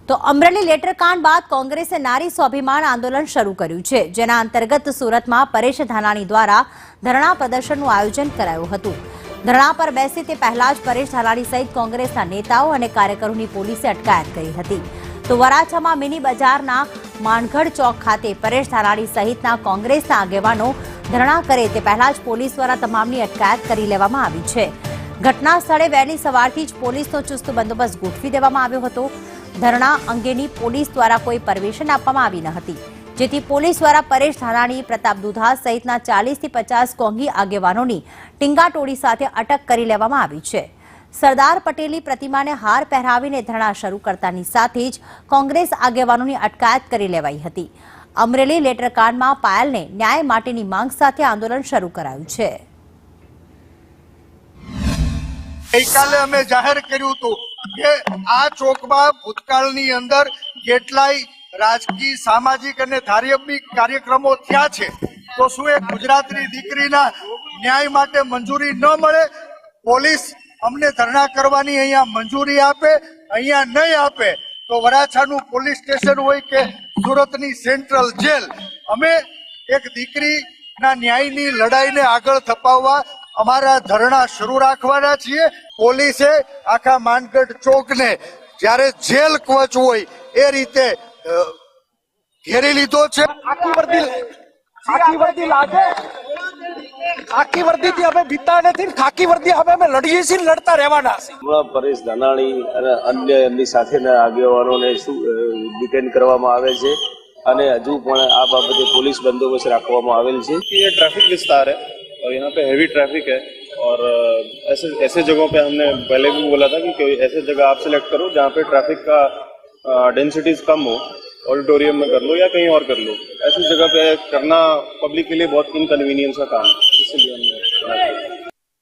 તો અમરેલી લેટરકાંડ બાદ કોંગ્રેસે નારી સ્વાભિમાન આંદોલન શરૂ કર્યું છે, જેના અંતર્ગત સુરતમાં પરેશ ધાનાણી દ્વારા ધરણા પ્રદર્શનનું આયોજન કરાયું હતું। ધરણા પર બેસે તે પહેલા જ પરેશ ધાનાણી સહિત કોંગ્રેસના નેતાઓ અને કાર્યકરોની પોલીસે અટકાયત કરી હતી। તો વરાછામાં મિની બજારના માનગઢ ચોક ખાતે પરેશ ધાનાણી સહિતના કોંગ્રેસના આગેવાનો ધરણા કરે તે પહેલા જ પોલીસ દ્વારા તમામની અટકાયત કરી લેવામાં આવી છે। ઘટના સ્થળે વહેલી સવારથી જ પોલીસનો ચુસ્ત બંદોબસ્ત ગોઠવી દેવામાં આવ્યો હતો। ધરણા અંગેની પોલીસ દ્વારા કોઈ પરમિશન આપવામાં આવી ન હતી, જેથી પોલીસ દ્વારા પરેશ ધાનાણી, પ્રતાપ દુધા સહિતના 40 થી 50 કોંગી આગેવાનોની ટીંગાટોળી સાથે અટક કરી લેવામાં આવી છે। સરદાર પટેલની પ્રતિમાને હાર પહેરાવીને ધરણા શરૂ કરતાની સાથે જ કોંગ્રેસ આગેવાનોની અટકાયત કરી લેવાઈ હતી। અમરેલી લેટરકાંડમાં પાયલને ન્યાય માટેની માંગ સાથે આંદોલન શરૂ કરાયું છે। ગઈકાલે અમે જાહેર કર્યું હતું કે આ ચોકમાં ભૂતકાળની અંદર કેટલાય રાજકીય, સામાજિક અને ધાર્મિક કાર્યક્રમો થયા છે, તો શું એ ગુજરાતની દીકરીના ન્યાય માટે મંજૂરી ન મળે? પોલીસ અમને ધરણા કરવાની અહીંયા મંજૂરી આપે, અહીંયા નહીં આપે તો વરાછાનું પોલીસ સ્ટેશન હોય કે સુરતની સેન્ટ્રલ જેલ, અમે એક દીકરીના ન્યાયની લડાઈને આગળ ધપાવવા અમારા ધરણા શરૂ રાખવાના છીએ। પોલીસે આખા માનગઢ ચોકને જ્યારે જેલ કવચ હોય એ રીતે ઘેરી લીધો છે। ખાકી વર્દીથી અમે બીતા નથી, ખાકી વર્દી હવે અમે લડીએ છીએ, લડતા રહેવાના છે। પરેશ ધાનાણી અને અન્ય એમની સાથેના આગેવાનોને ડિટેન કરવામાં આવે છે અને હજુ પણ આ બાબતે પોલીસ બંદોબસ્ત રાખવામાં આવેલ છે। ये ट्रैफिक विस्तार है और यहाँ पे हैवी ट्रैफिक है और ऐसे जगहों पे हमने पहले भी बोला था कि ऐसे जगह आप सिलेक्ट करो जहाँ पे ट्रैफिक का डेंसिटीज कम हो, ऑडिटोरियम में कर लो या कहीं और कर लो। ऐसी जगह पे करना पब्लिक के लिए बहुत इनकन्वीनियंस का काम है, इसलिए हमने